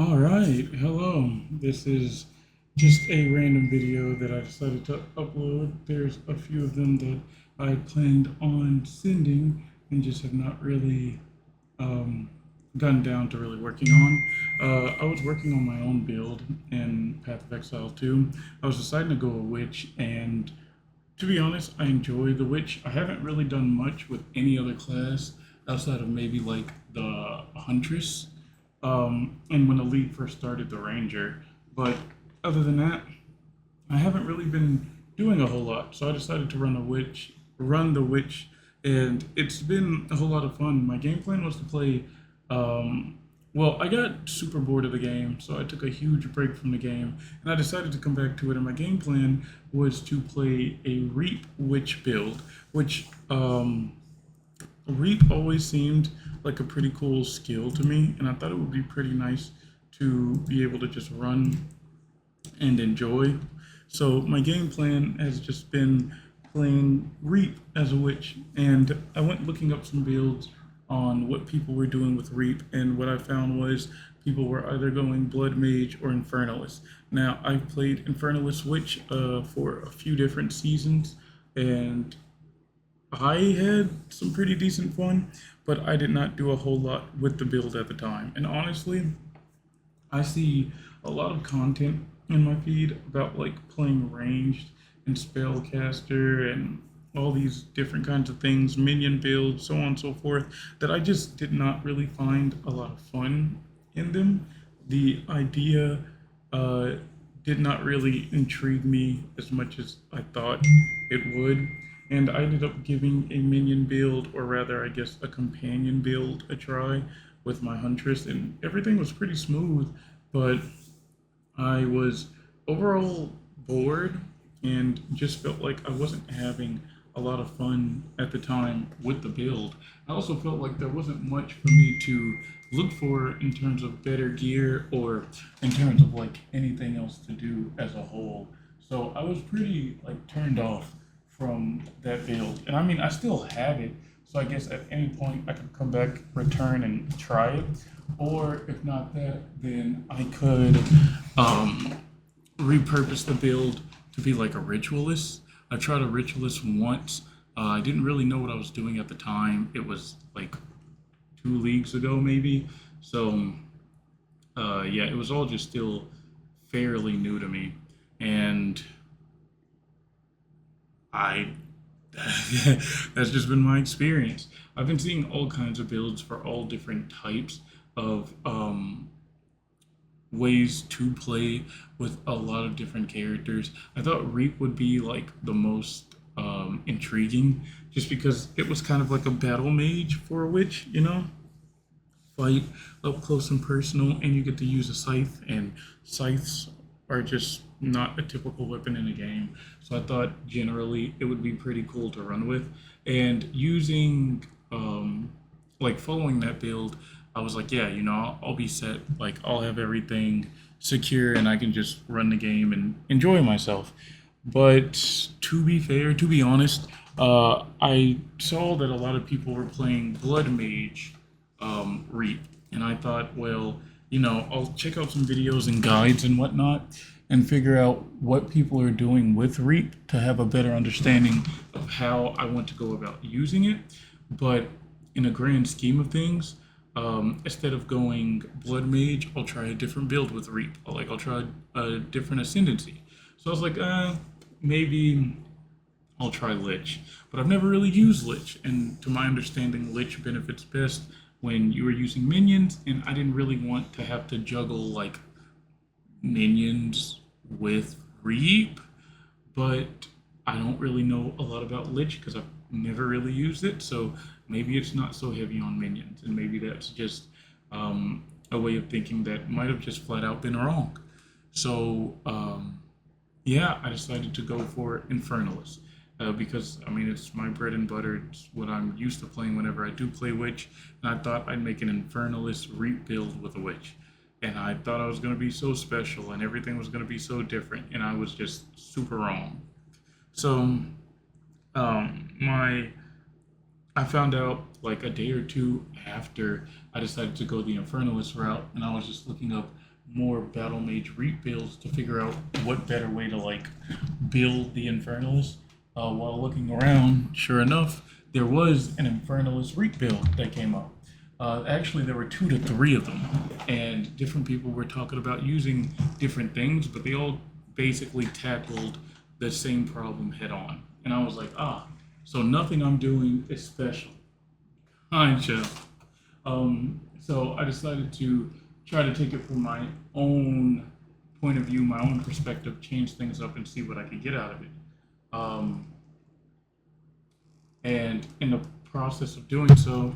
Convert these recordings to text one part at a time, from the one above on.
All right, hello. This is just a random video that I decided to upload. There's a few of them that I planned on sending and just have not really um, gotten down to really working on. I was working on my own build in Path of Exile 2. I was deciding to go a witch, and to be honest, I enjoy the witch. I haven't really done much with any other class outside of maybe like the huntress, and when the league first started, the ranger. But other than that, I haven't really been doing a whole lot. So I decided to run the witch, and it's been a whole lot of fun. My game plan was to play. Um, well, I got super bored of the game, so I took a huge break from the game, and I decided to come back to it. And my game plan was to play a Reap Witch build, which Reap always seemed like a pretty cool skill to me, and I thought it would be pretty nice to be able to just run and enjoy. So my game plan has just been playing Reap as a witch, and I went looking up some builds on what people were doing with Reap, and what I found was people were either going Blood Mage or Infernalist. Now I've played Infernalist Witch for a few different seasons, and I had some pretty decent fun, but I did not do a whole lot with the build at the time. And honestly, I see a lot of content in my feed about like playing ranged and spellcaster and all these different kinds of things, minion builds, so on and so forth, that I just did not really find a lot of fun in them. The idea uh, did not really intrigue me as much as I thought it would. And I ended up giving a minion build, or rather, I guess, a companion build, a try with my Huntress, and everything was pretty smooth, but I was overall bored and just felt like I wasn't having a lot of fun at the time with the build. I also felt like there wasn't much for me to look for in terms of better gear or in terms of like anything else to do as a whole. So I was pretty like turned off from that build. And I mean, I still have it. So I guess at any point I could come back, return, and try it. Or if not that, then I could um, repurpose the build to be like a ritualist. I tried a ritualist once. I didn't really know what I was doing at the time. It was like 2 leagues ago, maybe. So, yeah, it was all just still fairly new to me. And I that's just been my experience. I've been seeing all kinds of builds for all different types of ways to play with a lot of different characters. I thought Reap would be like the most intriguing, just because it was kind of like a battle mage for a witch, fight up close and personal, and you get to use a scythe, and scythes are just not a typical weapon in a game. So I thought generally it would be pretty cool to run with, and using like following that build, I was like, yeah, I'll be set. Like I'll have everything secure, and I can just run the game and enjoy myself. But to be fair, to be honest, I saw that a lot of people were playing Blood Mage Reap. And I thought, well, I'll check out some videos and guides and whatnot and figure out what people are doing with Reap to have a better understanding of how I want to go about using it. But in a grand scheme of things, instead of going Blood Mage, I'll try a different build with Reap. I'll try a different Ascendancy. So I was like, maybe I'll try Lich, but I've never really used Lich, and to my understanding, Lich benefits best when you are using minions, and I didn't really want to have to juggle like minions with Reap, but I don't really know a lot about Lich because I've never really used it, so maybe it's not so heavy on minions, and maybe that's just a way of thinking that might have just flat out been wrong. So, yeah, I decided to go for Infernalist. Because I mean it's my bread and butter. It's what I'm used to playing whenever I do play Witch, and I thought I'd make an Infernalist Reap build with a Witch, and I thought I was gonna be so special and everything was gonna be so different, and I was just super wrong. So, my I found out like a day or two after I decided to go the Infernalist route, and I was just looking up more Battle Mage Reap builds to figure out what better way to like build the Infernalist. While looking around, sure enough, there was an Infernalist Reap build that came up. Actually, there were two to three of them, and different people were talking about using different things, but they all basically tackled the same problem head on. And I was like, ah, so nothing I'm doing is special. Kinda. So I decided to try to take it from my own point of view, my own perspective, change things up, and see what I could get out of it. Um, and in the process of doing so,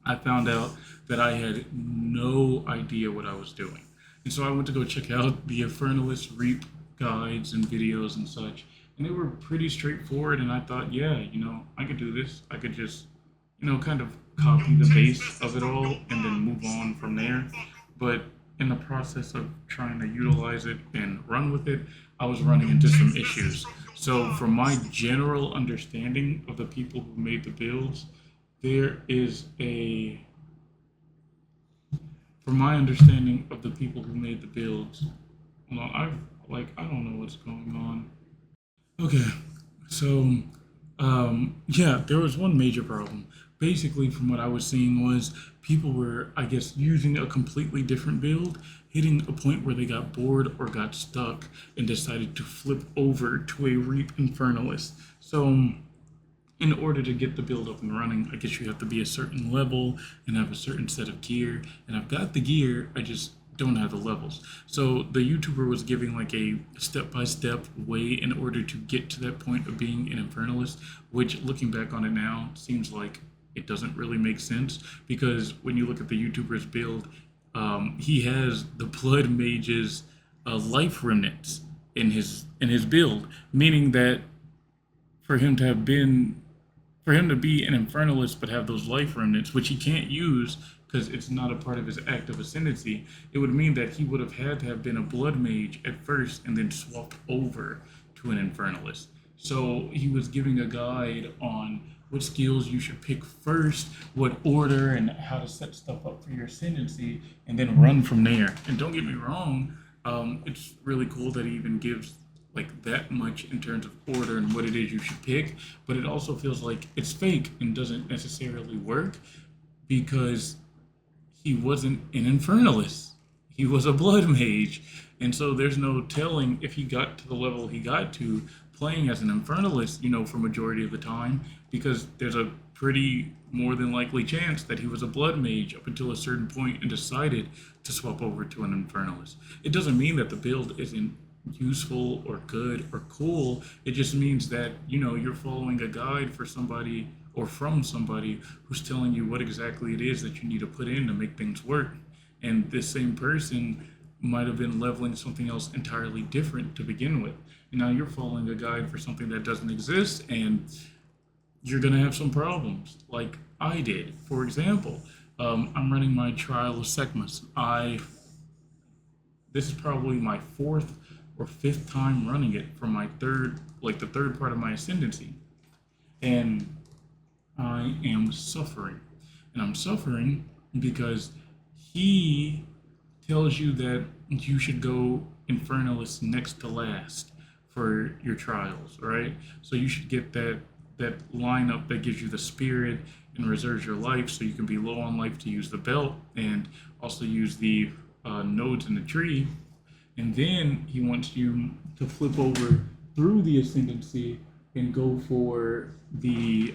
I found out that I had no idea what I was doing. And so I went to go check out the Infernalist Reap guides and videos and such. And they were pretty straightforward. And I thought, yeah, I could do this. I could just, kind of copy the base of it all and then move on from there. But in the process of trying to utilize it and run with it, I was running into some issues. So, from my general understanding of the people who made the builds, there is a from my understanding of the people who made the builds, well, I don't know what's going on. Okay, so yeah, there was one major problem. Basically, from what I was seeing was people were, I guess, using a completely different build, hitting a point where they got bored or got stuck and decided to flip over to a Reap Infernalist. So in order to get the build up and running, I guess you have to be a certain level and have a certain set of gear. And I've got the gear, I just don't have the levels. So the YouTuber was giving like a step by step way in order to get to that point of being an Infernalist, which looking back on it now seems like it doesn't really make sense because when you look at the YouTuber's build, he has the Blood Mage's life remnants in his build, meaning that for him to have been for him to be an infernalist but have those life remnants, which he can't use because it's not a part of his active ascendancy, it would mean that he would have had to have been a blood mage at first and then swapped over to an infernalist. So he was giving a guide on what skills you should pick first, what order, and how to set stuff up for your ascendancy, and then run from there. And don't get me wrong, it's really cool that he even gives like that much in terms of order and what it is you should pick, but it also feels like it's fake and doesn't necessarily work because he wasn't an infernalist. He was a blood mage. And so there's no telling if he got to the level he got to playing as an infernalist, for majority of the time, because there's a pretty more than likely chance that he was a blood mage up until a certain point and decided to swap over to an infernalist. It doesn't mean that the build isn't useful or good or cool. It just means that you're following a guide for somebody or from somebody who's telling you what exactly it is that you need to put in to make things work. And this same person might have been leveling something else entirely different to begin with, and now you're following a guide for something that doesn't exist, and you're going to have some problems like I did. For example, I'm running my Trial of Sekhmet. I This is probably my fourth or fifth time running it from my the third part of my ascendancy. And I am suffering. And I'm suffering because he tells you that you should go Infernalist next to last for your trials, right? So you should get that lineup that gives you the spirit and reserves your life so you can be low on life to use the belt and also use the nodes in the tree. And then he wants you to flip over through the ascendancy and go for the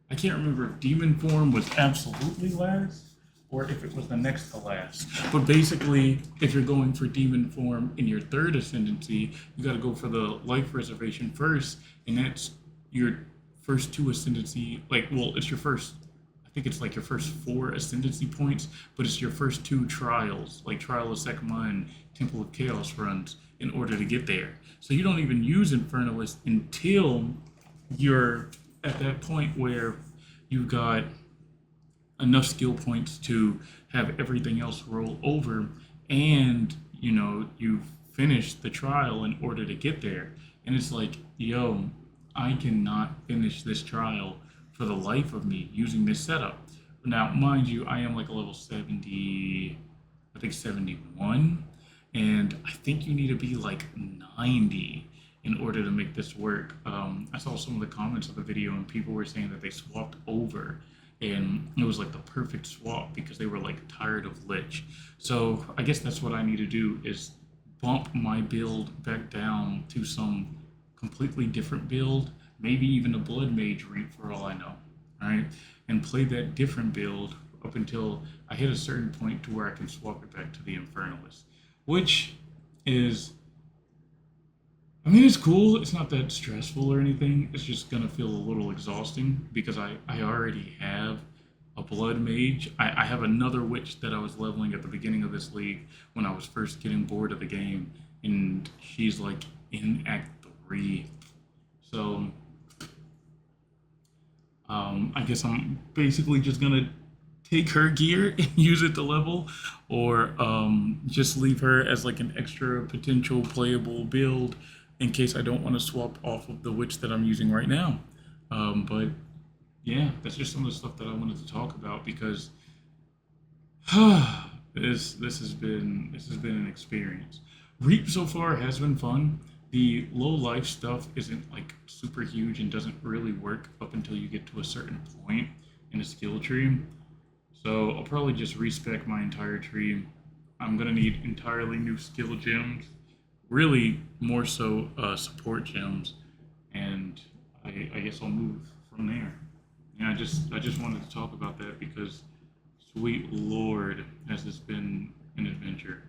I can't remember if demon form was absolutely last or if it was the next to last. But basically, if you're going for demon form in your third ascendancy, you got to go for the life reservation first, and that's your first two ascendancy. It's your first. I think it's like your first four ascendancy points, but it's your first two trials, like Trial of Sekhmet and Temple of Chaos runs, in order to get there. So you don't even use Infernalist until you're at that point where you've got enough skill points to have everything else roll over, and you've finished the trial in order to get there. And it's like, yo, I cannot finish this trial for the life of me using this setup. Now, mind you, I am like a level 70, I think 71, and I think you need to be like 90 in order to make this work. I saw some of the comments of the video, and people were saying that they swapped over, and it was like the perfect swap because they were like tired of Lich. So I guess that's what I need to do is bump my build back down to some completely different build, maybe even a Blood Mage rank for all I know, right? And play that different build up until I hit a certain point to where I can swap it back to the Infernalist, which is, I mean, it's cool. It's not that stressful or anything. It's just gonna feel a little exhausting because I already have a Blood Mage. I have another Witch that I was leveling at the beginning of this league when I was first getting bored of the game, and she's like in Act 3. So I guess I'm basically just gonna take her gear and use it to level, or just leave her as like an extra potential playable build in case I don't want to swap off of the witch that I'm using right now. But yeah, that's just some of the stuff that I wanted to talk about because this has been an experience. Reap so far has been fun. The low life stuff isn't like super huge and doesn't really work up until you get to a certain point in a skill tree. So I'll probably just respec my entire tree. I'm gonna need entirely new skill gems, really more so support gems, and I guess I'll move from there. Yeah, I just wanted to talk about that because, sweet lord, has this been an adventure.